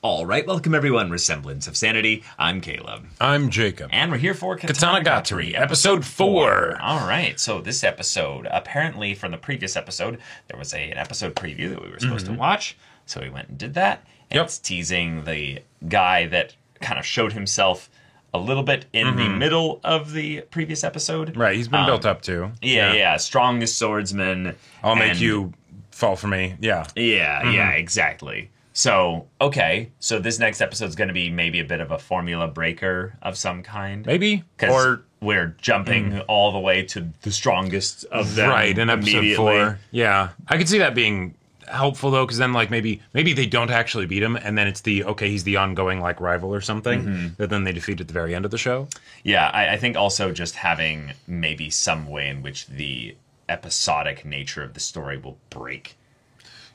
All right, welcome everyone. Resemblance of Sanity. I'm Caleb. I'm Jacob. And we're here for Katana Gatari, episode 4. All right, so this episode, apparently from the previous episode, there was an episode preview that we were supposed to watch, so we went and did that. And it's teasing the guy that kind of showed himself a little bit in the middle of the previous episode. Right, he's been built up too. Yeah, strongest swordsman. I'll make you fall for me. Yeah, exactly. So, okay, so this next episode is going to be maybe a bit of a formula breaker of some kind. Maybe. Or we're jumping all the way to the strongest of them. Right, in episode 4. Yeah. I could see that being helpful, though, because then, like, maybe they don't actually beat him, and then it's he's the ongoing, like, rival or something that then they defeat at the very end of the show. Yeah, I think also just having maybe some way in which the episodic nature of the story will break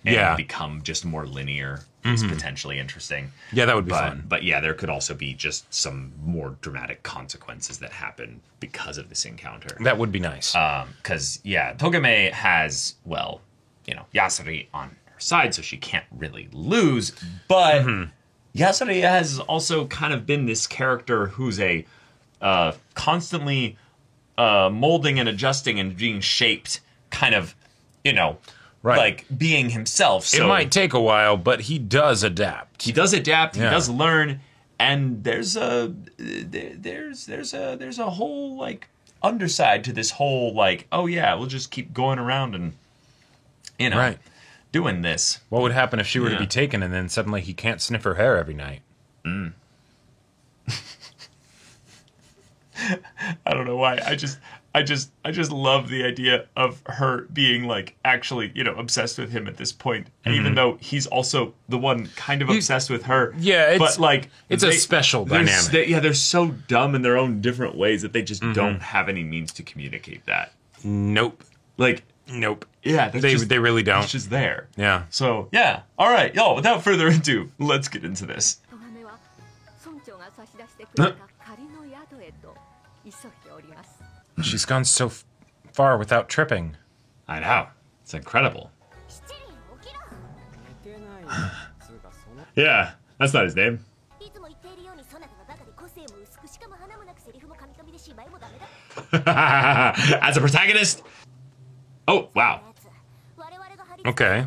and become just more linear is potentially interesting. Yeah, that would be fun. But yeah, there could also be just some more dramatic consequences that happen because of this encounter. That would be nice. Because, Togame has, Yasuri on her side, so she can't really lose. But Yasuri has also kind of been this character who's a constantly molding and adjusting and being shaped kind of, like being himself. So it might take a while, but he does adapt. He does adapt. He does learn, and there's a whole like underside to this whole like, oh yeah, we'll just keep going around and doing this. What would happen if she were to be taken and then suddenly he can't sniff her hair every night? I don't know why. I just love the idea of her being like actually, obsessed with him at this point. And even though he's also the one kind of obsessed with her. Yeah, but like it's a special dynamic. They're so dumb in their own different ways that they just don't have any means to communicate that. Nope. Like nope. Yeah, they really don't. It's just there. Yeah. So yeah. All right, y'all. Without further ado, let's get into this. She's gone so far without tripping. I know. It's incredible. Yeah, that's not his name. As a protagonist? Oh, wow. Okay.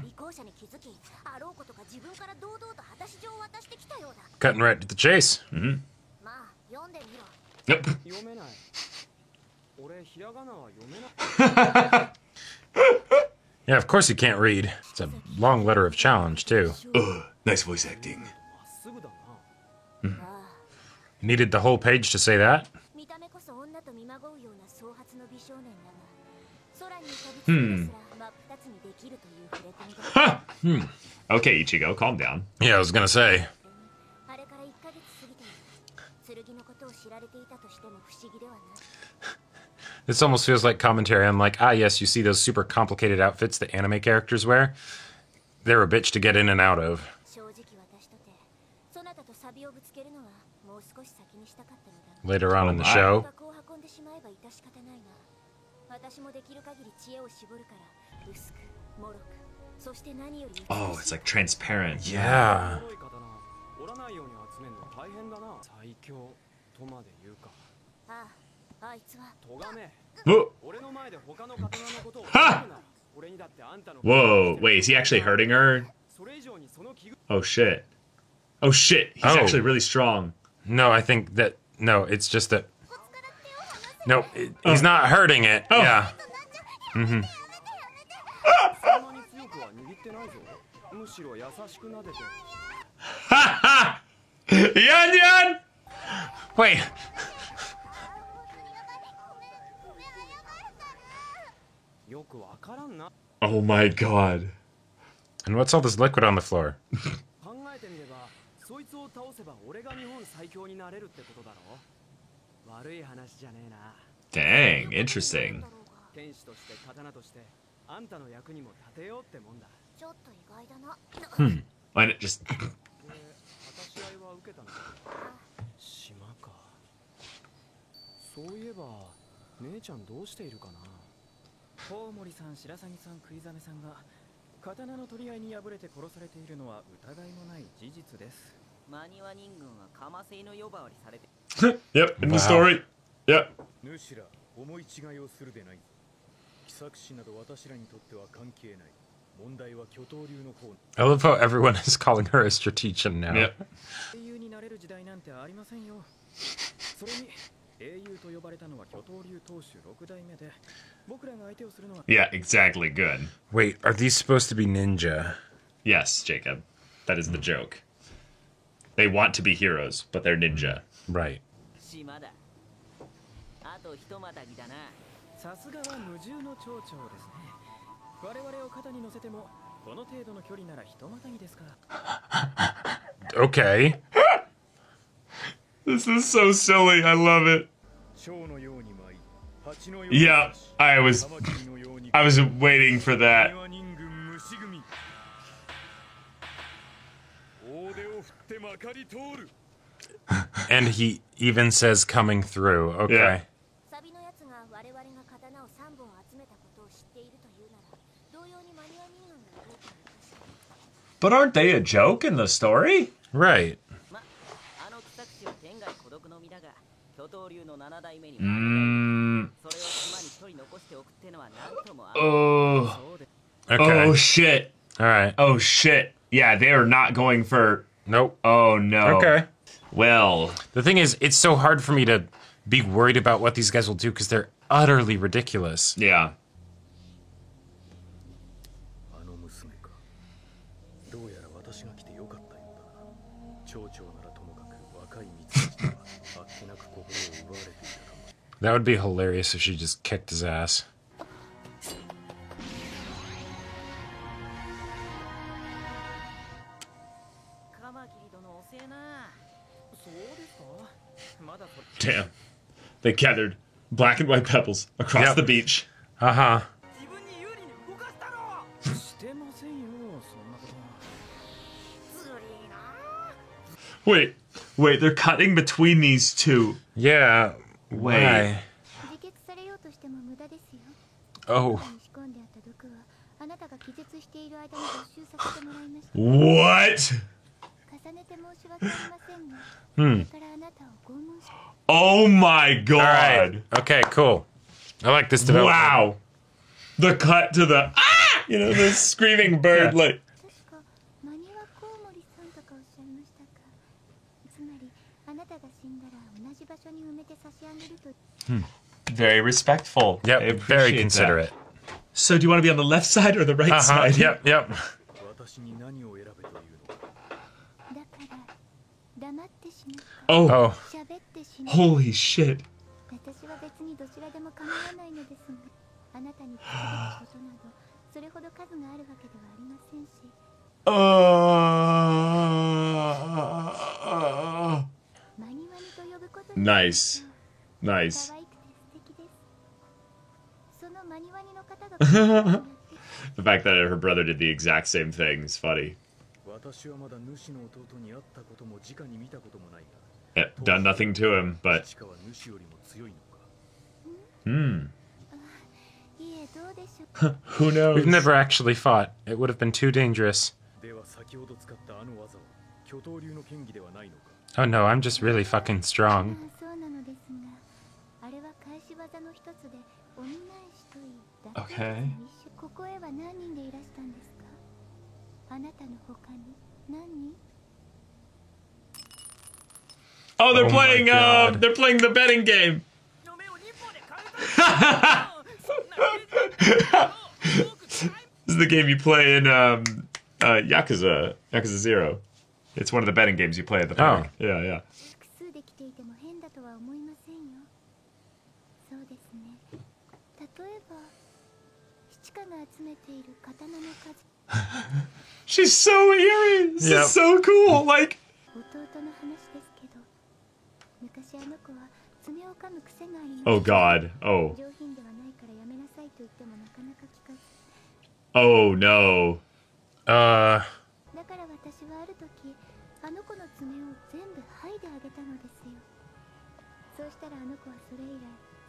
Cutting right to the chase. Yep. Yeah, of course he can't read. It's a long letter of challenge, too. Nice voice acting. Needed the whole page to say that? Okay, Ichigo, calm down. Yeah, I was gonna say. This almost feels like commentary on like, yes, you see those super complicated outfits that anime characters wear? They're a bitch to get in and out of. Later on in the show. Oh, it's like transparent. Yeah. Ha! Whoa, wait, is he actually hurting her? Oh shit. Oh shit, he's actually really strong. No, I think that... No, it's just that... No, he's not hurting it. Oh. Yeah. Ha ha! Yan yan! Wait. Oh my god. And what's all this liquid on the floor? Dang, interesting. Why not just... そういえば姉ちゃんどうしているかな。コウモリさん、白鷺さん、クイザメさんが刀の取り合いに敗れて殺されているのは疑いもない事実です。マニワ人軍はカマセイの呼ばわりされて Yep, in the Wow. story. Yep. 主ら思い違いをするでない。奇策士など私らにとっては関係ない。問題は巨頭流の方。 I love how everyone is calling her a strategian now. Yep. 英雄になれる時代なんてありませんよ。それに英雄と呼ばれたのは巨頭流当主6代目で、僕らが相手をするのは Yeah, exactly. Good. Wait, are these supposed to be ninja? Yes, Jacob. That is the joke. They want to be heroes, but they're ninja. Right. 島だ。あと一またぎだな。さすがは無獣の町長ですね。我々を肩に乗せてもこの程度の距離なら一またぎですか。 Okay. This is so silly. I love it. 蝶のように舞い、蜂のように Yeah, 刺し I was カマキリのように I was waiting for マ that. ニワ人軍虫組。大手を振ってまかり通る。 And he even says coming through. Okay. Yeah. サビのやつが我々が刀を3本集めたことを知っているというなら、同様にマニワ人軍が動くのかしら。 But aren't they a joke in the story? Right. ま、あの奇策士は天涯孤独の身だが、巨頭流の7代目に Mm. それを島に一人残しておくってのは何ともある。 Oh. そうで Okay. Oh shit. All right. Oh shit. Yeah, they are not going for. Nope. Oh no. Okay. Well. The thing is, it's so hard for me to be worried about what these guys will do because they're utterly ridiculous. Yeah. あの娘か。どうやら私が来てよかったようだな。町長ならともかく若い蜜たちにはあっけなく心を奪われていたかも。 That would be hilarious if she just kicked his ass. カマキリ殿遅えな。そうですか。まだそれ Damn. They gathered black and white pebbles across Yep. the beach. Uh huh. 自分に有利に動かしたろ。してませんよ、そんなことは。ずりーな。 Wait, they're cutting between these two. Yeah. Wait. Why? 自決されようとしても無駄ですよ。 Oh. 中に仕込んであった毒はあなたが気絶している間に没収させてもらいました。 What? 重ねて申し訳ありませんが、 Hmm. これからあなたを拷問し Oh my god. All right. Okay. Cool. I like this development. Wow. The cut to the the screaming bird like 確かマニワコウモリさんとかおっしゃいましたか。つまりあなたが死んだら同じ場所に埋めて差し上げると。 very respectful. I Yep. Very appreciate considerate. that. So do you want to be on the left side or the right Uh huh. side? Yep. Yep. 私に何を選べというのか。だから黙って死ぬか Oh, Oh. 喋って死ぬか。 holy shit. 私は別にどちらでも構わないのですが、あなたに聞くべきことなどそれほど数があるわけではありませんし、 マニワニと呼ぶことに Nice. 可 Nice. 愛くて素敵です。そのマニワニの方が来てもらって The fact that her brother did the exact same thing is funny. 私はまだ主の弟に会ったことも直に見たこともないが、 Yeah, done nothing to him, but 父かは主よりも強いのか。 いえどうでしょう。 who knows? We've never actually fought. It would have been too dangerous. では先ほど使ったあの技は巨頭流の剣技ではないのか。 Oh no, I'm just really fucking ま strong. あそうなのですが、あれは返し技の一つで鬼返しといい脱 Okay. の一種。ここへは何人でいらしたんですか。あなたの他に何人。 Oh, they're Oh my playing. God. They're playing the betting game. 嫁を日本で買うそんな僕つらい This is the game you play in Yakuza 0. It's one of the betting games you play at the park. Yeah, yeah. 複数で来ていても変だとは思いませんよ。そうですね。例えば七花が集めている刀の数。 She's so eerie. This Yep. is so cool. Like, 弟の話ですけど、昔あの子は爪を噛む癖がありました。 oh god. Oh, 上品ではないからやめなさいと言ってもなかなか聞かず。 oh no. だから私はある時あの子の爪を全部剥いであげたのですよ。そうしたらあの子はそれ以来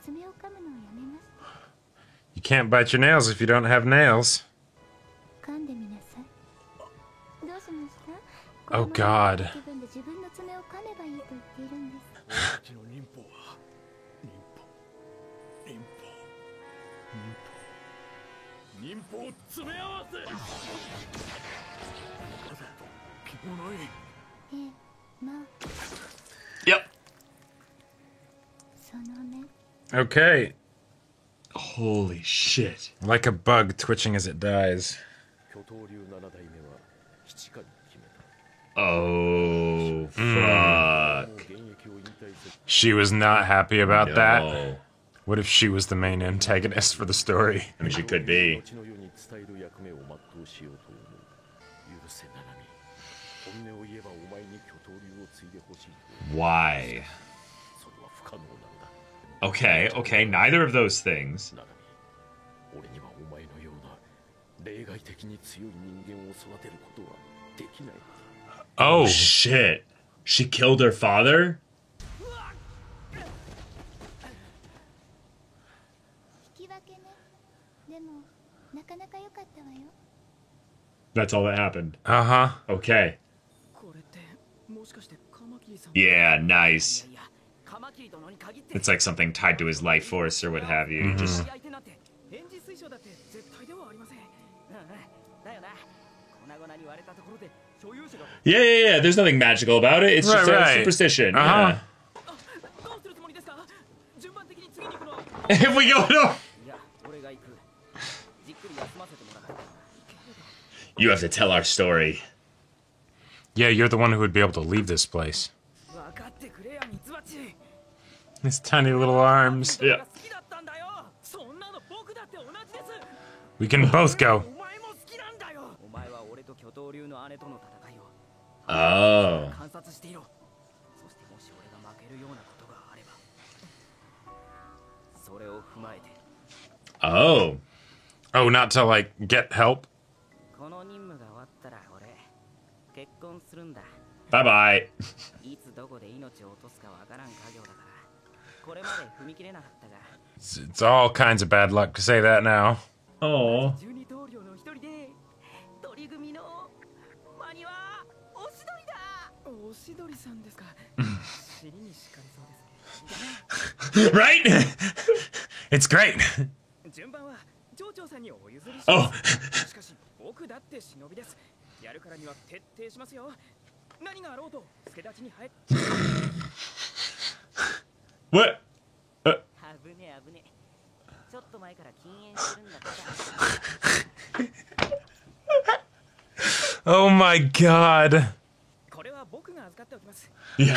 爪を噛むのをやめました。 You can't bite your nails if you don't have nails. 噛んでみなさい。どうしました？ Oh God. 気分で自分たちの忍法は忍法を詰め合わせ。気もない。ええ、まあ Yep. そのね。 Okay. Holy shit. Like a bug twitching as it dies. 巨頭竜7代目は七かに決めた。 Oh, fuck. もう現役を引退する。 She was not happy about that. No. What if she was the main antagonist for the story? I mean, she could be. 後の世に伝える役目を全うしようと思う。許せナナミ。本音を言えばお前に巨頭竜を継いでほしいと。 Why? それは不可能なのだ。 Okay, okay, neither of those things. ナナミ、俺にはお前のような例外的に強い人間を育てることはできない。 Oh, Shit. She killed her father? 引き分けね。でもなかなか良かったわよ。 That's all that happened. uh-huh. Okay. これってもしかしてカマキリさん Yeah, nice. いやカマキリ殿に限って It's like something tied to his life force or what have you. Just 相手なんて返事推奨だって絶対ではありません。だよな。粉々に割れたところで所有者が yeah, yeah, yeah. There's nothing magical about it. It's just Right, a right. superstition. Uh-huh. どうするつもりですか？順番的に次に行くのは Yeah. If we go, no, いや俺が行く。じっくり休ませてもらった。 you have to tell our story. Yeah, you're the one who would be able to leave this place. 分かってくれやミツバチ。 His tiny little arms. Yeah. 好きだったんだよ。そんなの僕だって同じです。 We can both go. お前も好きなんだよ。お前は俺と巨頭竜の姉との戦いを Oh. 観察していろ。そしてもし俺が負けるようなことがあれば、それを踏まえて Oh. Oh, not to, like, get help? この任務が終わったら俺結婚するんだ。 Bye bye. いつどこで命を落とすかわからん家業だからこれまで踏み切れなかったが It's all kinds of bad luck to say that now. Oh. 十二棟梁の一人で鳥組のマニはおしどりだ。おしどりさんですか。尻に敷かれそうですね。 Right? It's great. 順番は町長さんにお譲りし Oh. ます。しかし僕だって忍びです。やるからには徹底しますよ。何があろうと助太刀に入っ What? 危ねえ危ねえ。ちょっと前から禁煙してるんだから。 Oh my god. これは僕が預かっておきます。 Yeah.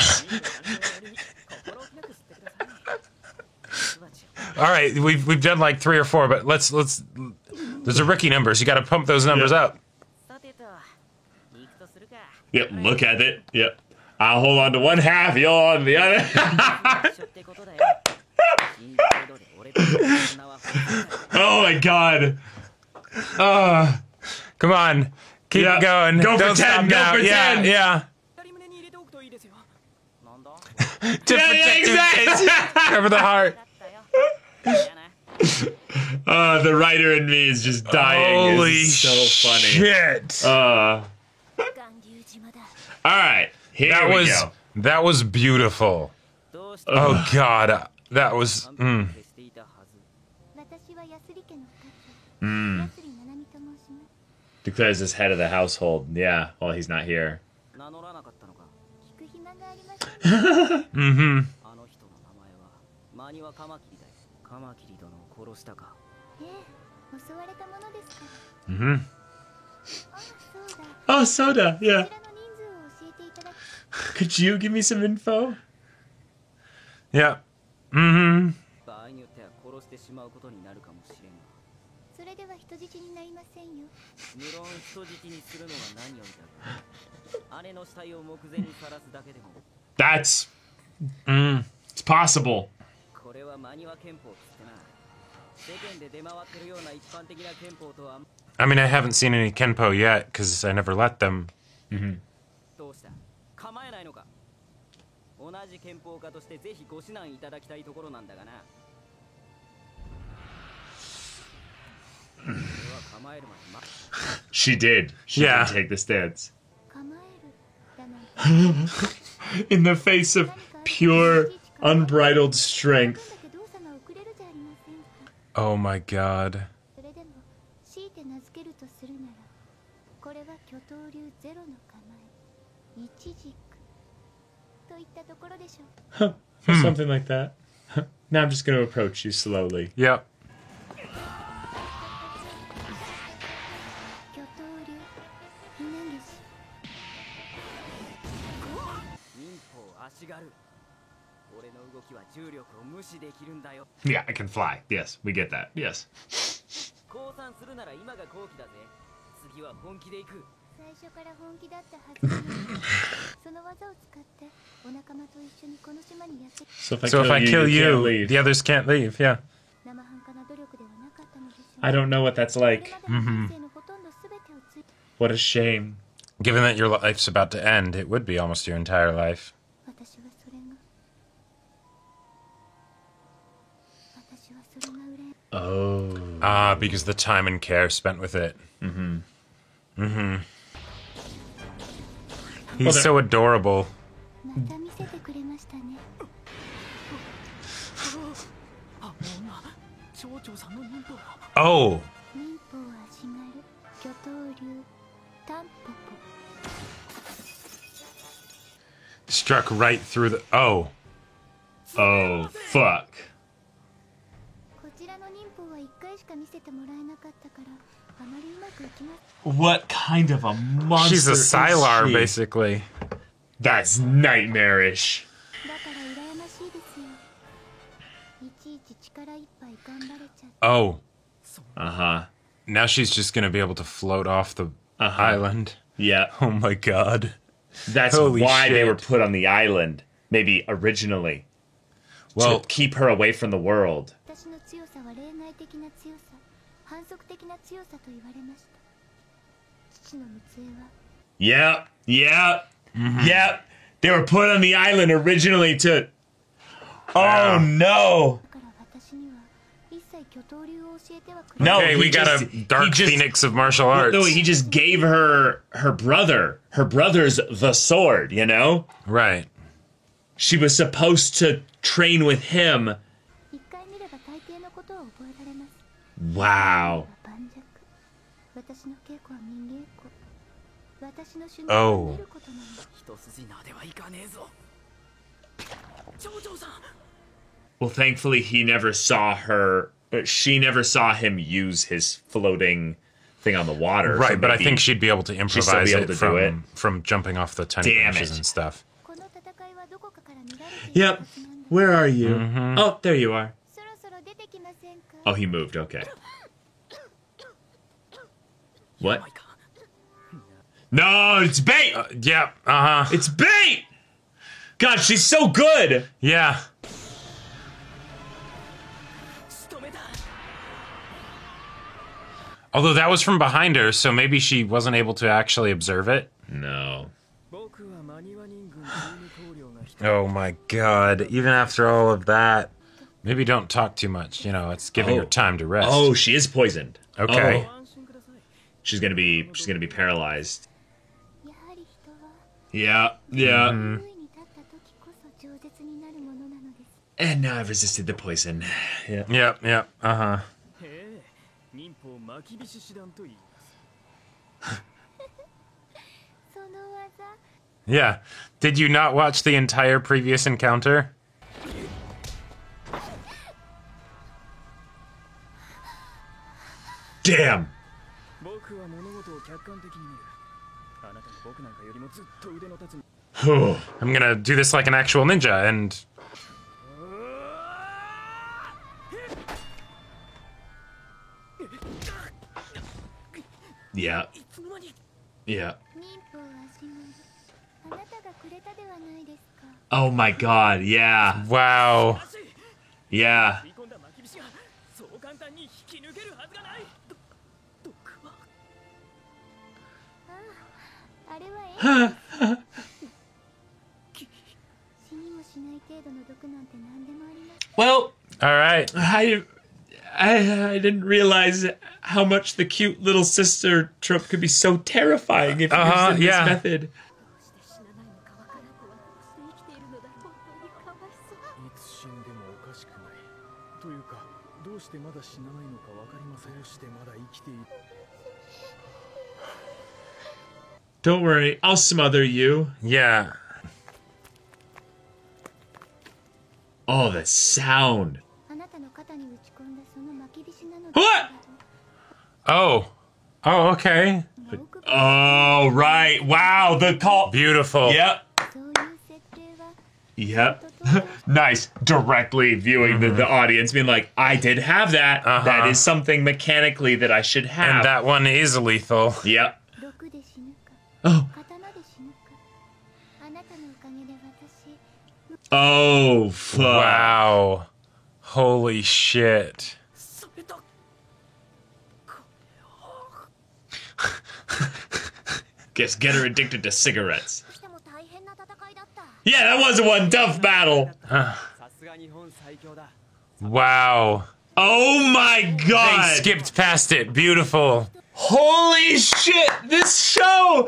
心置きなく吸ってください。ミツバチ All right, we've done like 3 or 4, but let's there's a rookie numbers. You got to pump those numbers Yeah. up. さてと行くとするか。 Yep, look at it. Yep. I'll hold on to one half, you're on the other. 一緒ってことだよ。信じ程度で俺と女は本当だよ。 Oh my god. Come on. Keep Yeah, it going. go for Don't 10, stop go now. for Yeah, 10. yeah. 左胸に入れておくといいですよ。なんだ？ To Yeah, protect yeah, his- exactly. cover the heart. だったよ。じゃあな。 The writer in me is just dying. Holy This is so funny. shit. 巌流島だ。 All right, here That we was go. that was beautiful. どうして Oh god. That was 半分消していたはず。私はヤスリ家の家系。ヤスリナナミと申します。 Declares as head of the household. Yeah, while he's not here. 名乗らなかったのか。聞く暇がありません。 mhm. あの人の名前はマニワカマキリだよ。カマキリ殿を殺したか。ええ、襲われたものですか。 Mhm. あ、そうだ。 Oh, soda. Yeah. こちらの人数を教えていただき。 Could you give me some info? Yeah. Mhm. 場合によっては殺してしまうことになるかもしれんが。それでは人質になりませんよ。無論人質にするのが何よりだ。姉の死体を目前にさらすだけでも。 That's Mm. it's possible. これはマニワ憲法っつってな。世間で出回ってるような一般的な憲法とは I mean, I haven't seen any Kenpo yet because I never let them. どうした？構えないのか？同じ憲法家としてぜひご指南いただきたいところなんだがな。俺は構えるまで待つ。 She did. She Yeah. did take the stance. 構えるだなんて In the face of pure, unbridled strength. だけ動作が遅れるじゃありませんか。 Oh my god. それでも強いて名付けるとするなら、これは巨頭流ゼロの構え、一軸といったところでしょう。 Or something like that. Now I'm just going to approach you slowly. Yep. 巨頭流稲毛氏。忍法足軽。俺の動きは重力を無視できるんだよ。 Yeah, I can fly. Yes, we get that. Yes. 降参するなら今が好機だぜ。次は本気で行く。最初から本気だったはずなのにその技を使ってお仲間と一緒にこの島にやって So if So if I kill you, you, can't leave. the others can't leave. Yeah. 生半可な努力ではなかったのでしょう。 I don't know what that's これ like. までの人生のほとんど全てをつい What a shame. Given that your life's about to end, it would be almost your entire life. 私はそれが羨む Oh. Ah, because the time and care spent with it. He's so adorable. また見せてくれましたね。あ、女、町長さんの忍法。 Oh, 民法足軽巨頭流タンポポ。 struck right through the. Oh, Oh, fuck. こちらの忍法は1回しか見せてもらえなかったからあまりうまくいきません。 What kind of a monster she's a is Sylar, she? basically. That's nightmarish. だから羨ましいですよ。いちいち力いっぱい頑張れちゃって。 Oh, Uh-huh. now she's just gonna be able to float off the island. Yeah. Oh my god. That's Holy why they shit. were put on the island. Maybe originally. Well, to keep her away from the world. 私の強さは例外的な強さ、反則的な強さと言われました。父の蜜絵は Yep. Yep. They were put on the island originally to... Oh, no. だから私には一切巨頭流を教えてはくれ No, okay, he we got just- a he dark just- phoenix of martial arts. No, he just gave her brother. Her brother's the sword, you know? Right. She was supposed to train with him. 一回見れば大抵のことは覚えられます。 Wow. 盤石。私の稽古は民芸古。私の趣味 Oh. は見ることなの。一筋縄ではいかねえぞ。町長さん。 Well, thankfully, he never saw her. She never saw him use his floating thing on the water. Right, so but I maybe think she'd be able to still improvise be able it to from, do it. from jumping off the tiny Damn branches it. and stuff. この戦いはどこかから見られている Yep. はずなんだ。 Where are you? Oh, there you are. そろそろ出てきませんか。 Oh, he moved. Okay. What? ないか。 No, it's bait. Yeah, uh-huh. It's bait. God, she's so good. Yeah. 仕留めた。 Although that was from behind her, so maybe she wasn't able to actually observe it. No. 僕はマニワ人軍12棟梁が一人。 Oh my god, even after all of that. Maybe don't talk too much, you know, it's giving her time to rest. Oh, she is poisoned. Okay. Oh, ご安心ください。 she's gonna be paralyzed. やはり人は Yeah. Yeah. 優位に立った時こそ饒舌になるものなのです。 And now I've resisted the poison. Yeah. Yep, yep, uh-huh. へえ、民法巻き火師師団と言います。その技、 Yeah. Did you not watch the entire previous encounter? Damn. 僕は物事を客観的に見る。あなたが僕なんかよりもずっと腕の立つ。 I'm gonna do this like an actual ninja, and... Yeah. いつの間に。 Yeah. 民法足軽、あなたがくれたではないですか。 Oh my god. Yeah. Wow. し Yeah. 見込んだ巻き火師がそう簡単に引き抜けるはずがない。毒は。あれは死にもしない程度の毒なんて何でもあります。 Well, Alright. I didn't realize how much the cute little sister trope could be so terrifying if Uh-huh, used in yeah. this method. どうして死なないのかわからずはどうして生きているのだろう。かしくないというかどうしてまだ死なないのかわかりませんどうしてまだ生きている Don't worry, I'll smother you. Yeah. Oh, the sound. あなたの肩に打ち込んだその巻き菱なの What? Oh. Oh, okay. Oh, right. Wow, the call. Beautiful. Yep. そういう設定は Yep. Nice. Directly viewing the audience, being like, I did have that. That is something mechanically that I should have. And that one is lethal. Yep. 毒で死ぬか Oh. 刀で死ぬかあなたのおかげで私 Oh, fuck. Wow. Holy shit. Guess get her addicted to cigarettes. しても大変な戦いだった Yeah, that was one tough battle. さすが日本最強だ Wow. Oh my They god. skipped past it. Beautiful. Holy shit. This show. All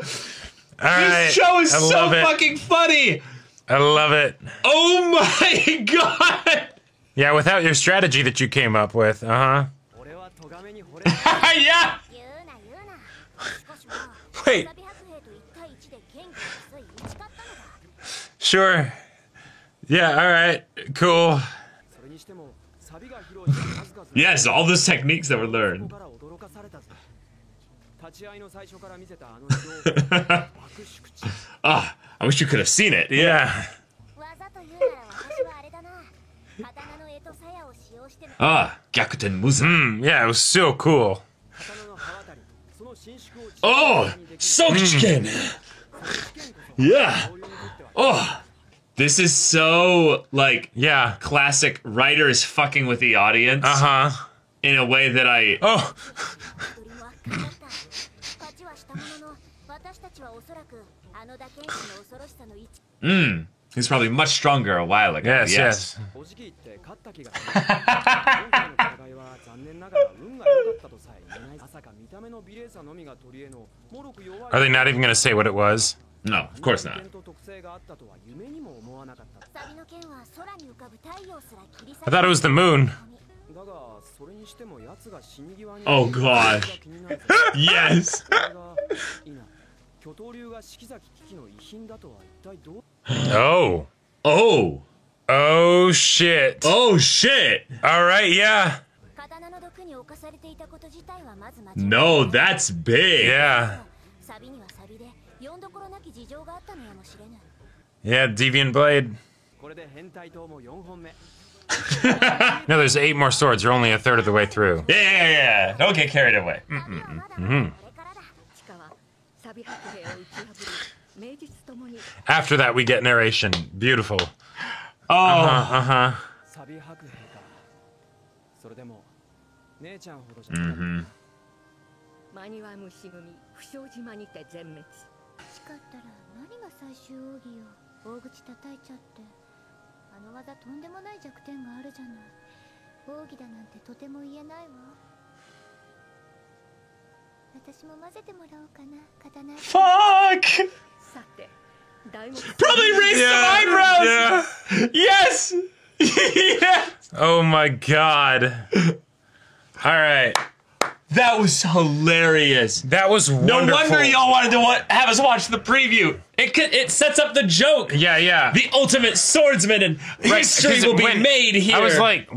right. This show is I so love it. fucking funny. I love it. Oh my god. Yeah, without your strategy that you came up with. Uh-huh. 俺は咎めに惚れ Yeah. 言うな言うな少しは Wait. サビ白兵と1対1で剣技を競い打ち勝ったのだ Sure. Yeah, all right. Cool. それにしてもサビが披露した数々 Yes, all those techniques that were こ learned. こから驚かされたぜ立ち会いの最初から見せたあの移動爆縮地 Ah, I wish you could have seen it. Yeah. 技というなら私はあれだな刀の柄と鞘を使用しての Ah, Gyakuten Muza. Yeah, it was so cool. 刀の刃渡りその伸縮を Oh, Sokuchiken. Yeah. Oh, this is so, like, Yeah. classic writers fucking with the audience Uh-huh. in a way that I... Oh. 踊りも圧巻だった勝ちはしたものの私たちはおそらくあの打剣士の恐ろしさの一 He's probably much stronger a while ago. Yes, yes. おじきって勝った気がする今回の戦いは残念ながら運が良かったとさえ言えないまさか見た目の美麗さのみが取り柄のもろく弱い Are they not even going to say what it was? No, of course not. と特性があったとは夢にも思わなかったサビの剣は空に浮かぶ太陽すら切り裂 I thought it was the moon. だがそれにしても奴が死に際に Oh, gosh. 気になるぜ Yes. それがいいな巨頭流が四季崎危機の遺品だとは一体どう Oh. Oh. Oh, shit. Oh, shit. All right, yeah. 刀の毒に侵されていたこと自体はまず間違い No, that's big. Yeah. サビにはサビで読んどころなき事情があったのやもしれぬ Yeah, Deviant Blade. これで変態刀も4本目 No, there's 8 more swords. You're only a third of the way through. Yeah. Don't get carried away. サビはまだまだこれからだ地下はサビ白兵を打ち破り名実ともに After that, we get narration. Beautiful. Oh. Uh-huh. サビ白兵かそれでも姉ちゃんほどじゃなかった 間には虫組不祥島にて全滅誓ったら何が最終奥義よ大口叩いちゃってあの技とんでもない弱点があるじゃない奥義だなんてとても言えないわ私も混ぜてもらおうかな刀 Fuck. さて大目 Probably raised some eyebrows. Yes. Yes. Oh my god. All right. That was hilarious. That was wonderful. No wonder y'all wanted to have us watch the preview. It sets up the joke. Yeah, yeah. The ultimate swordsman and history 'cause will be when- made here. I was like,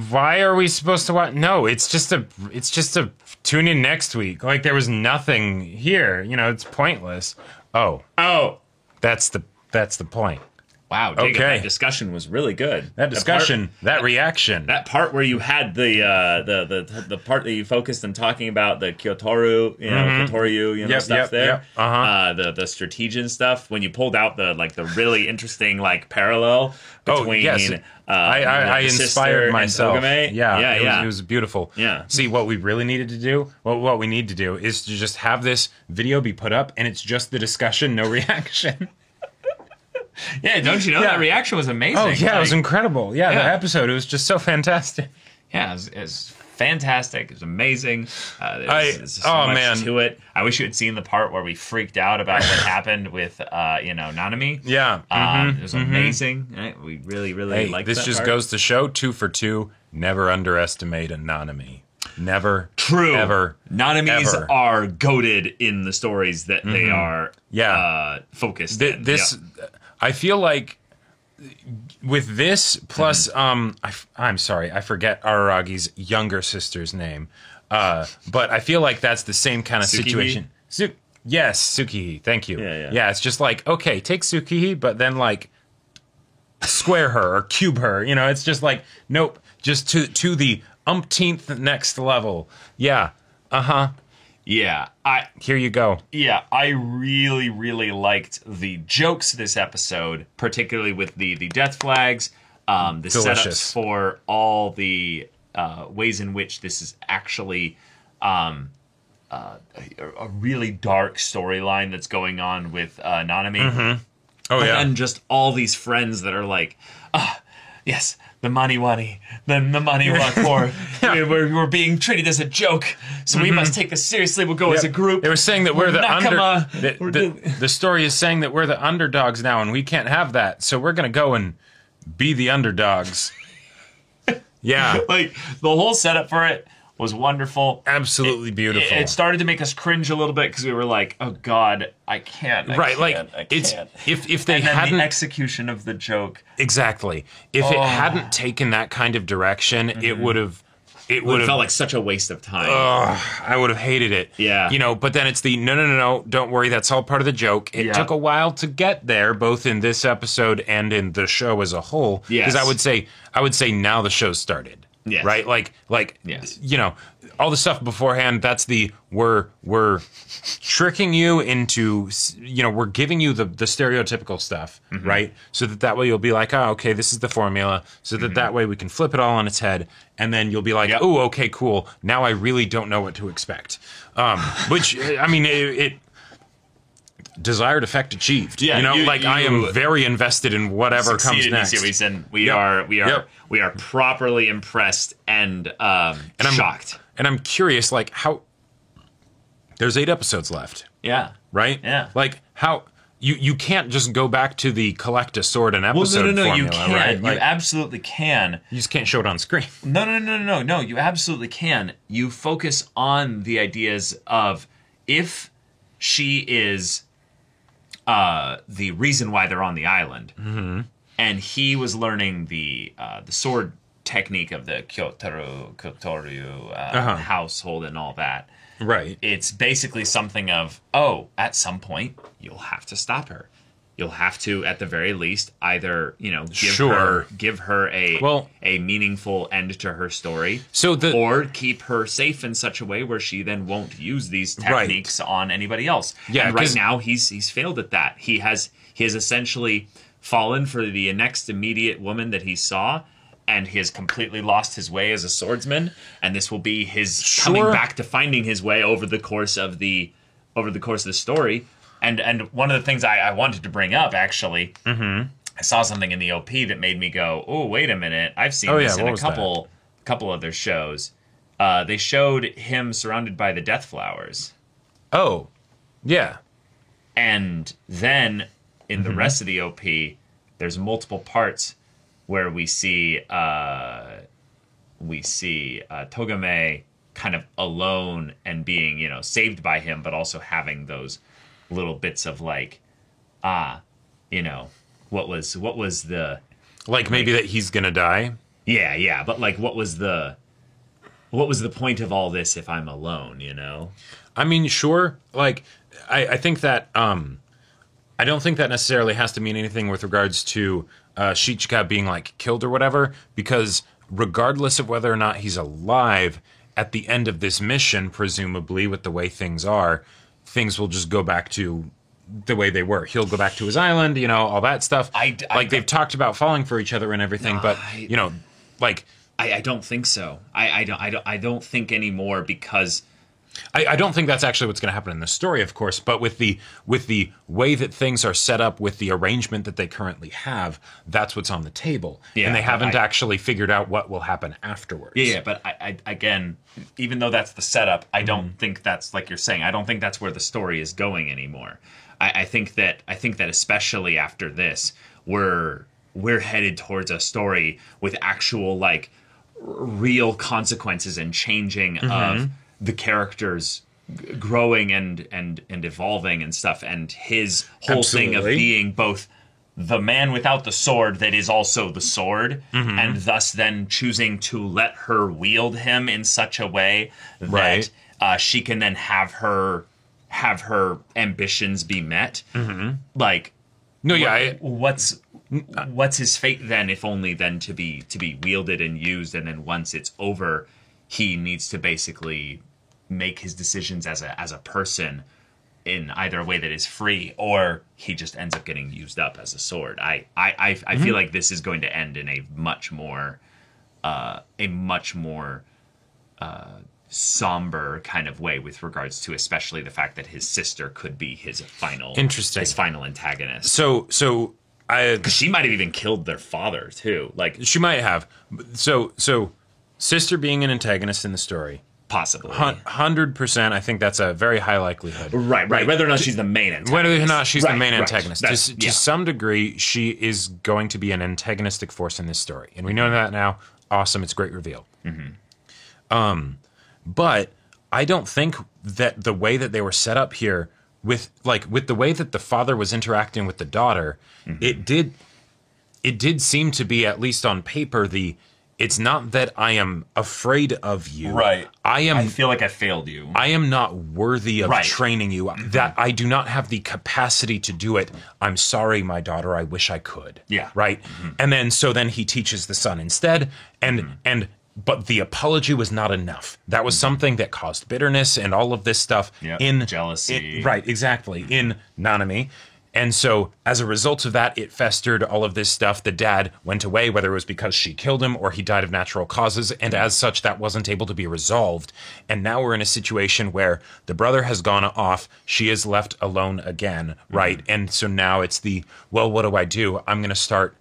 why are we supposed to watch? No, it's just a tune in next week. Like there was nothing here. You know, it's pointless. Oh, that's the point. wow, Jacob, Okay. that discussion was really good. That discussion, that reaction. That part where you had the part that you focused on talking about the Kyotoru, Kyotoryu, Yep, stuff yep, there. yep, uh-huh. The Strategian stuff when you pulled out the really interesting parallel between. Oh, yes. I the sister inspired and myself. Togame. Yeah. It was beautiful. Yeah. See, what we really needed to do, what we need to do is to just have this video be put up and it's just the discussion, no reaction. Yeah, don't you know Yeah. that reaction was amazing? Oh, yeah, it was Like, incredible. Yeah, the Yeah. episode, it was just so fantastic. Yeah, it was fantastic. It was amazing. There's so much to it. I wish you had seen the part where we freaked out about what happened with, Nanami. Yeah. It was amazing. Right? We really, really liked this that just part. goes to show 2 for 2. Never underestimate a Nanami. Never. True. Ever. Nanamis ever. are goaded in the stories that they are focused in. I feel like with this plus I'm sorry, I forget Araragi's younger sister's name. But I feel like that's the same kind of situation. Yes, Tsukihi. Thank you. Yeah, it's just like, okay, take Tsukihi, but then like square her or cube her. It's just like, nope, just to the umpteenth next level. Yeah. Yeah. Here you go. Yeah, I really, really liked the jokes this episode, particularly with the death flags, the Delicious. setups for all the ways in which this is actually a really dark storyline that's going on with Nanami. Oh, yeah. And just all these friends that are like, yes, the Maniwani, the Maniwa Corps, we're being treated as a joke, so we must take this seriously. We'll go as a group. They were saying that we're the Nakama. the story is saying that we're the underdogs now, and we can't have that, so we're going to go and be the underdogs. Yeah. Like, the whole setup for it was wonderful. Absolutely beautiful. It started to make us cringe a little bit because we were like, "Oh God, I can't." It's if they and then hadn't the execution of the joke exactly if it hadn't taken that kind of direction, it would have felt like such a waste of time. I would have hated it. Yeah. But then it's the no, don't worry, that's all part of the joke. It took a while to get there, both in this episode and in the show as a whole. Yes. Because I would say now the show's started. Yes. Right? Like Yes. all the stuff beforehand, that's the we're tricking you into, we're giving you the stereotypical stuff, right? So that way you'll be like, oh, okay, this is the formula. So that way we can flip it all on its head. And then you'll be like, oh, okay, cool. Now I really don't know what to expect. Which, I mean, it desired effect achieved. Yeah, I am very invested in whatever comes next. In this series, and we are properly impressed and shocked. And I'm curious, like, how there's 8 episodes left. Yeah. Right? Yeah. Like, how you can't just go back to the collect a sword an episode no, formula, you can. right? Like, you absolutely can. you just can't show it on screen. No, you absolutely can. You focus on the ideas of if she is the reason why they're on the island, and he was learning the sword technique of the Kyotoryu household and all that. Right. It's basically something of, at some point you'll have to stop her. You'll have to, at the very least, either give her a meaningful end to her story, or keep her safe in such a way where she then won't use these techniques on anybody else. Yeah, and right now he's failed at that. He has essentially fallen for the next immediate woman that he saw, and he has completely lost his way as a swordsman. And this will be his coming back to finding his way over the course of the story. And one of the things I wanted to bring up, actually, I saw something in the OP that made me go, oh, wait a minute. I've seen this in a couple other shows. They showed him surrounded by the Death Flowers. Oh, yeah. And then in the rest of the OP, there's multiple parts where we see Togame kind of alone and being, saved by him, but also having those little bits of like, what was the, like maybe that he's gonna die. Yeah, but like, what was the point of all this if I'm alone? I mean, sure. Like, I think that I don't think that necessarily has to mean anything with regards to Shichika being like killed or whatever, because regardless of whether or not he's alive, at the end of this mission, presumably with the way things are, things will just go back to the way they were. He'll go back to his island, all that stuff. They've talked about falling for each other and everything, but I don't think so. I don't think anymore, because I don't think that's actually what's going to happen in the story, of course, but with the way that things are set up, with the arrangement that they currently have, that's what's on the table. Yeah, and they haven't actually figured out what will happen afterwards. Yeah, but I again, even though that's the setup, I don't think that's, like you're saying, I don't think that's where the story is going anymore. I think that especially after this, we're headed towards a story with actual, like, real consequences and changing of the characters growing and evolving and stuff, and his whole thing of being both the man without the sword that is also the sword, and thus then choosing to let her wield him in such a way that she can then have her ambitions be met. Like, what's his fate then, if only then to be wielded and used, and then once it's over, he needs to basically make his decisions as a person in either a way that is free, or he just ends up getting used up as a sword. I feel like this is going to end in a much more somber kind of way, with regards to especially the fact that his sister could be his final antagonist. So because she might have even killed their father too. Like, she might have. So sister being an antagonist in the story. Possibly. 100%, I think that's a very high likelihood. Right. Whether or not she's the main antagonist. Whether or not she's the main antagonist. To Yeah. some degree, she is going to be an antagonistic force in this story. And we know that now. Awesome. It's a great reveal. But I don't think that the way that they were set up here, with the way that the father was interacting with the daughter, it did seem to be, at least on paper, it's not that I am afraid of you. Right. I feel like I failed you. I am not worthy of training you. That I do not have the capacity to do it. I'm sorry, my daughter. I wish I could. Yeah. Right. And then he teaches the son instead. But the apology was not enough. That was something that caused bitterness and all of this stuff in jealousy. Right. Exactly. In Nanami. And so, as a result of that, it festered, all of this stuff. The dad went away, whether it was because she killed him or he died of natural causes, and as such, that wasn't able to be resolved. And now we're in a situation where the brother has gone off, she is left alone again, right? And so now it's what do I do? I'm going to start,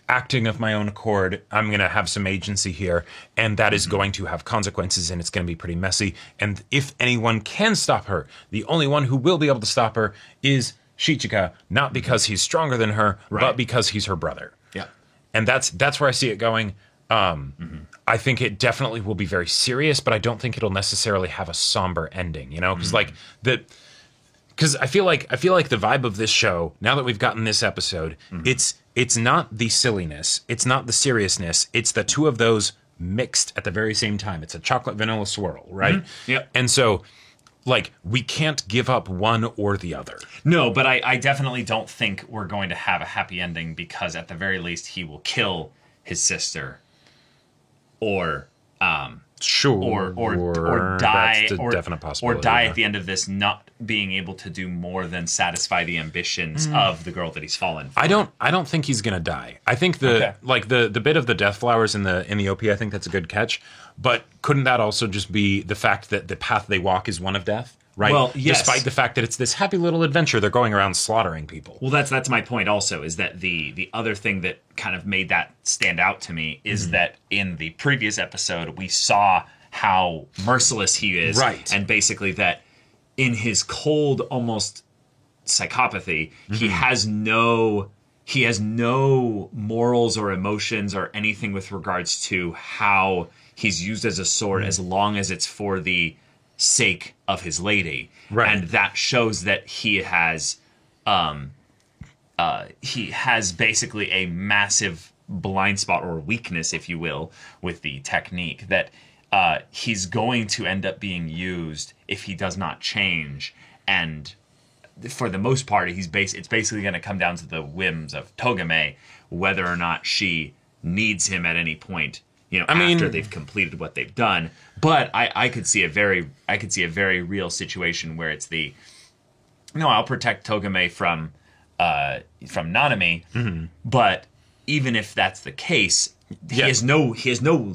acting of my own accord. I'm going to have some agency here, and that is going to have consequences, and it's going to be pretty messy. And if anyone can stop her, the only one who will be able to stop her is Shichika, not because he's stronger than her, but because he's her brother. Yeah. And that's where I see it going. I think it definitely will be very serious, but I don't think it'll necessarily have a somber ending, because because I feel like the vibe of this show, now that we've gotten this episode, it's not the silliness, it's not the seriousness, it's the two of those mixed at the very same time. It's a chocolate vanilla swirl, right? Yep. And so, we can't give up one or the other. No, but I definitely don't think we're going to have a happy ending, because at the very least he will kill his sister, or Sure. Or die, that's a definite possibility, or die at the end of this, not being able to do more than satisfy the ambitions of the girl that he's fallen for. I don't think he's gonna die. I think the bit of the death flowers in the OP, I think that's a good catch. But couldn't that also just be the fact that the path they walk is one of death? Right. Well, yes. Despite the fact that it's this happy little adventure, they're going around slaughtering people. Well, that's my point also, is that the other thing that kind of made that stand out to me is that in the previous episode, we saw how merciless he is. Right. And basically that in his cold, almost psychopathy, he has no morals or emotions or anything with regards to how he's used as a sword, as long as it's for the sake of his lady. Right. And that shows that he has basically a massive blind spot, or weakness, if you will, with the technique, that he's going to end up being used if he does not change. And for the most part, it's basically going to come down to the whims of Togame, whether or not she needs him at any point, after they've completed what they've done. But I could see a very real situation where it's I'll protect Togame from Nanami, but even if that's the case, he has no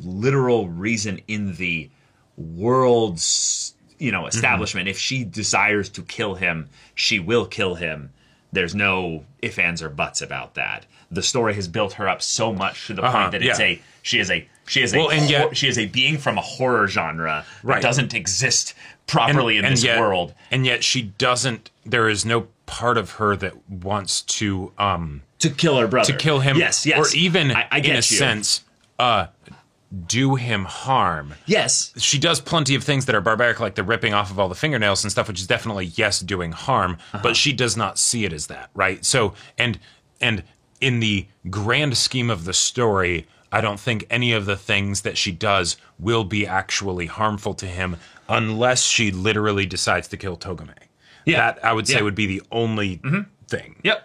literal reason in the world's, establishment. If she desires to kill him, she will kill him. There's no ifs, ands, or buts about that. The story has built her up so much to the point that she is a being from a horror genre that doesn't exist properly in this world. And yet she doesn't, there is no part of her that wants to kill her brother. To kill him. Yes. Or even, in a sense, do him harm. Yes. She does plenty of things that are barbaric, like the ripping off of all the fingernails and stuff, which is definitely, yes, doing harm, but she does not see it as that, right? So, and in the grand scheme of the story, I don't think any of the things that she does will be actually harmful to him unless she literally decides to kill Togame. Yeah. That, I would say, would be the only thing. Yep.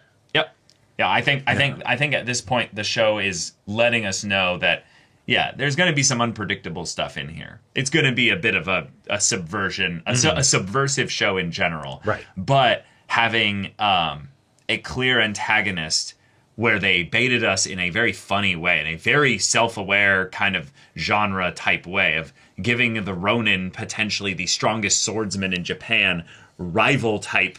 Yeah, I think at this point the show is letting us know that there's going to be some unpredictable stuff in here. It's going to be a bit of a subversion, a subversive show in general. Right. But having a clear antagonist where they baited us in a very funny way, in a very self-aware kind of genre type way of giving the Ronin potentially the strongest swordsman in Japan, rival type,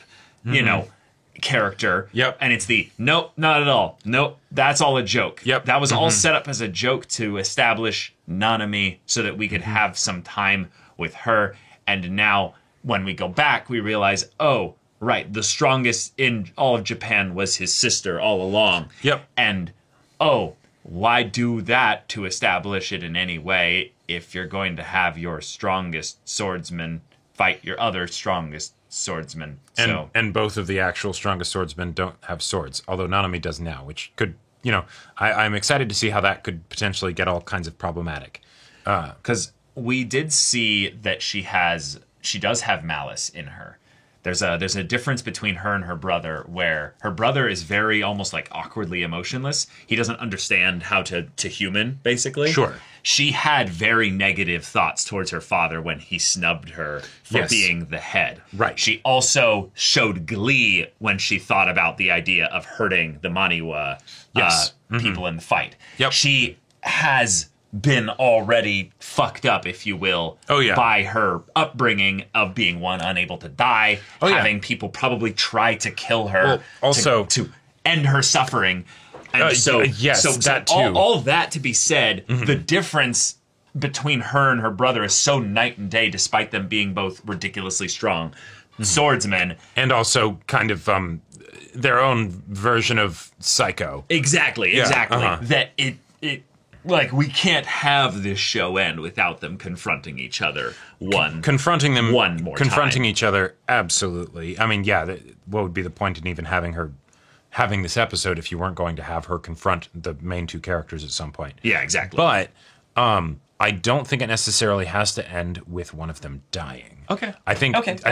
character. Yep. And it's nope, not at all. Nope, that's all a joke. Yep. That was all set up as a joke to establish Nanami so that we could have some time with her. And now when we go back, we realize, oh, right, the strongest in all of Japan was his sister all along. Yep. And, oh, why do that to establish it in any way if you're going to have your strongest swordsman fight your other strongest swordsman? And both of the actual strongest swordsmen don't have swords, although Nanami does now, which could, I'm excited to see how that could potentially get all kinds of problematic. Because we did see that she does have malice in her. There's a difference between her and her brother, where her brother is very almost like awkwardly emotionless. He doesn't understand how to human, basically. Sure. She had very negative thoughts towards her father when he snubbed her for being the head. Right. She also showed glee when she thought about the idea of hurting the Maniwa people in the fight. Yep. She has been already fucked up, if you will, by her upbringing of being unable to die, having people probably try to kill her, to end her suffering. And that too. All of that to be said, the difference between her and her brother is so night and day, despite them being both ridiculously strong swordsmen. And also kind of their own version of psycho. Exactly. That it like, we can't have this show end without them confronting each other confronting them one more confronting time. each other, absolutely. I mean, what would be the point in even having this episode if you weren't going to have her confront the main two characters at some point? Yeah, exactly. But I don't think it necessarily has to end with one of them dying. Okay. I think you that'd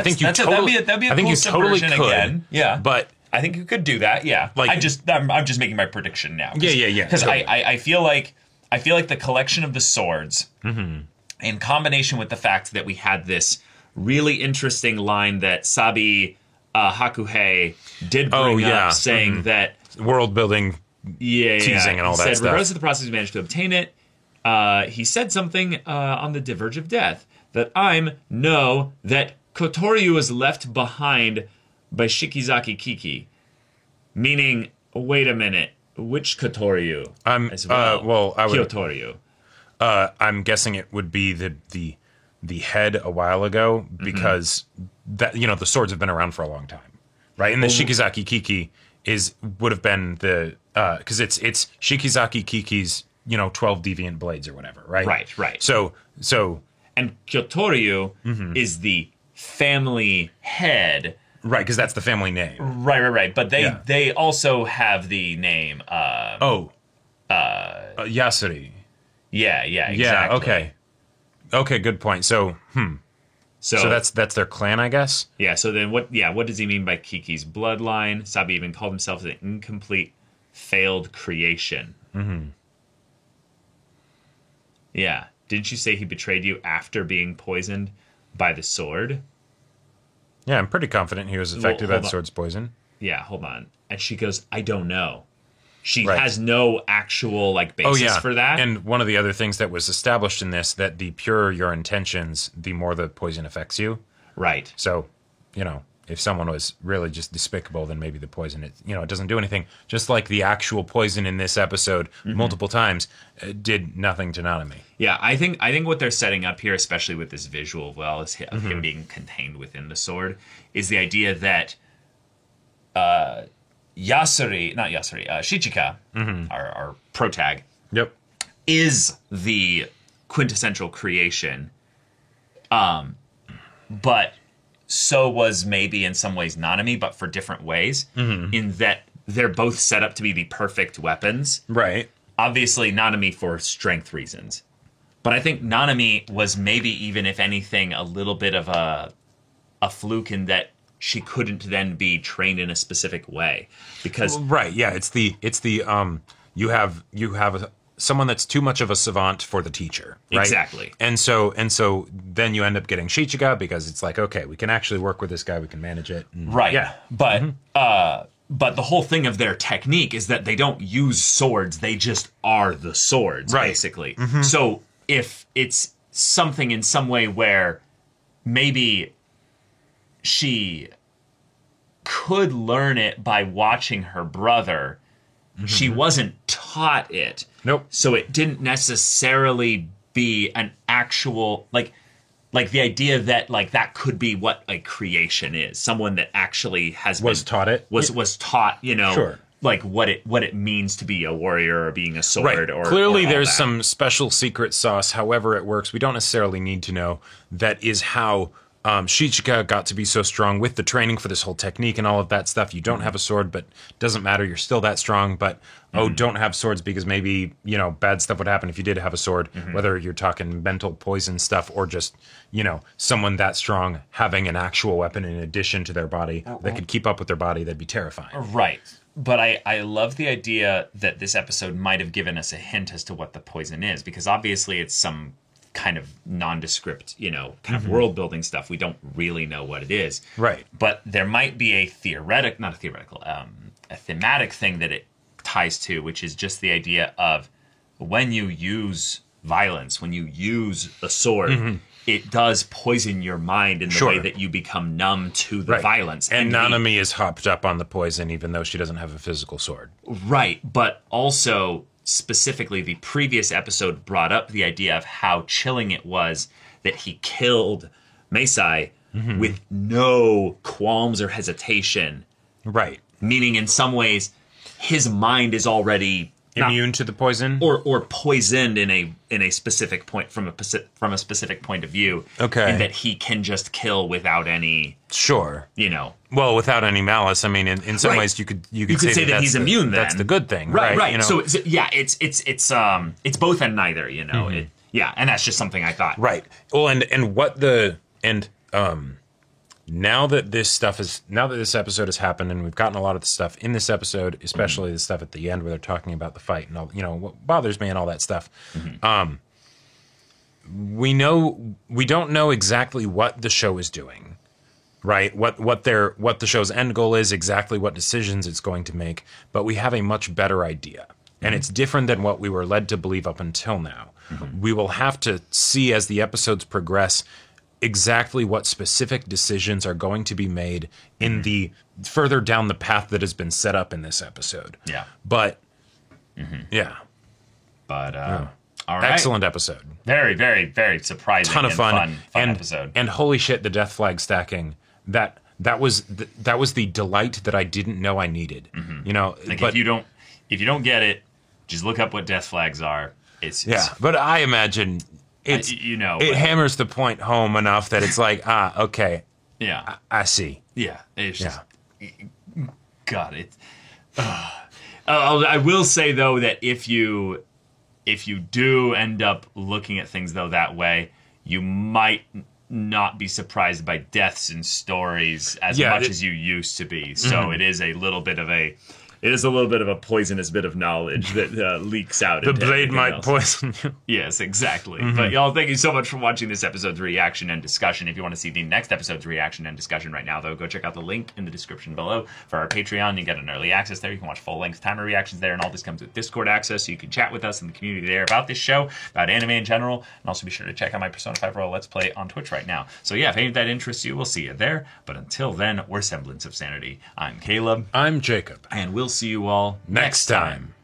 be a cool cool totally subversion could. Again. Yeah. But I think you could do that. Yeah. Like, I'm just making my prediction now. Yeah. Because totally. I feel like the collection of the swords, in combination with the fact that we had this really interesting line that Sabi Hakuhei did bring up, saying that world building, teasing, and all that stuff. Regardless of the process, we managed to obtain it. He said something on the Diverge of Death that that Kotoryu was left behind by Shikizaki Kiki, meaning, wait a minute. Which Kotoryu? Kyotoryu. I'm guessing it would be the head a while ago, because that the swords have been around for a long time, right? And the Shikizaki Kiki would have been the because it's Shikizaki Kiki's 12 deviant blades or whatever, right? Right. So and Kyotoryu is the family head. Right, because that's the family name. Right. But they also have the name. Yasuri. Yeah, exactly. Yeah, okay, good point. So that's their clan, I guess. Yeah. So then, what does he mean by Kiki's bloodline? Sabi even called himself an incomplete, failed creation. Yeah. Didn't you say he betrayed you after being poisoned by the sword? Yeah, I'm pretty confident he was affected by the sword's poison. Yeah, hold on. And she goes, I don't know. She Right. has no actual like basis for that. And one of the other things that was established in this, that the purer your intentions, the more the poison affects you. Right. So, if someone was really just despicable, then maybe the poison, it doesn't do anything. Just like the actual poison in this episode multiple times did nothing to Nanami. Yeah, I think what they're setting up here, especially with this visual, of him being contained within the sword, is the idea that Shichika, our protag, Yep. is the quintessential creation. But so was maybe in some ways Nanami, but for different ways, in that they're both set up to be the perfect weapons. Right. Obviously, Nanami for strength reasons. But I think Nanami was maybe even, if anything, a little bit of a fluke in that she couldn't then be trained in a specific way. Because Right. Yeah. It's the you have someone that's too much of a savant for the teacher, right? Exactly. And so then you end up getting Shichika because it's like, okay, we can actually work with this guy, we can manage it. Right. Yeah. But the whole thing of their technique is that they don't use swords, they just are the swords, Right. basically. So if it's something in some way where maybe she could learn it by watching her brother, she wasn't taught it. Nope. So it didn't necessarily be an actual like the idea that like that could be what a creation is. Someone that actually Was taught it? Was taught, Sure. like what it means to be a warrior or being a sword Right. or Clearly or all there's that. some special secret sauce, however it works. We don't necessarily need to know. That is how Shichika got to be so strong with the training for this whole technique and all of that stuff. You don't have a sword, but doesn't matter. You're still that strong. But don't have swords because maybe bad stuff would happen if you did have a sword. Whether you're talking mental poison stuff or just someone that strong having an actual weapon in addition to their body that could keep up with their body, that'd be terrifying. Right. But I love the idea that this episode might have given us a hint as to what the poison is, because obviously it's some kind of nondescript, kind of world building stuff. We don't really know what it is. Right. But there might be a thematic thing that it ties to, which is just the idea of when you use violence, when you use a sword, it does poison your mind in the way that you become numb to the violence. And Nanami is hopped up on the poison even though she doesn't have a physical sword. Right, but also specifically the previous episode brought up the idea of how chilling it was that he killed Meisai with no qualms or hesitation. Right. Meaning in some ways his mind is already Immune to the poison? or poisoned in a specific point from a specific point of view. Okay. And that he can just kill without any, Sure. Well, without any malice. I mean, in some ways, you could say that he's immune. That's the good thing, right? right? So it's both and neither. And that's just something I thought. Right. Well, now that this episode has happened, and we've gotten a lot of the stuff in this episode, especially the stuff at the end where they're talking about the fight and all, what bothers me and all that stuff. We don't know exactly what the show is doing. Right, what the show's end goal is, exactly what decisions it's going to make, but we have a much better idea, and it's different than what we were led to believe up until now. We will have to see as the episodes progress exactly what specific decisions are going to be made in the further down the path that has been set up in this episode. Yeah, but all right. Excellent episode. Very, very, very surprising. Ton of fun episode. And holy shit, the death flag stacking. That was the delight that I didn't know I needed. If you don't get it, just look up what death flags are. It's but I imagine it hammers the point home enough that it's like, okay, I see. Yeah, it's just God. It. I will say though that if you do end up looking at things though that way, you might not be surprised by deaths in stories as much as you used to be. So it is a little bit of a It is a little bit of a poisonous bit of knowledge that leaks out. The into blade everything might else. poison you. Yes, exactly. But y'all, thank you so much for watching this episode's reaction and discussion. If you want to see the next episode's reaction and discussion right now, though, go check out the link in the description below for our Patreon. You get an early access there. You can watch full-length timer reactions there, and all this comes with Discord access, so you can chat with us in the community there about this show, about anime in general, and also be sure to check out my Persona 5 Royal Let's Play on Twitch right now. So yeah, if any of that interests you, we'll see you there. But until then, we're Semblance of Sanity. I'm Caleb. I'm Jacob. And we'll see you all next time.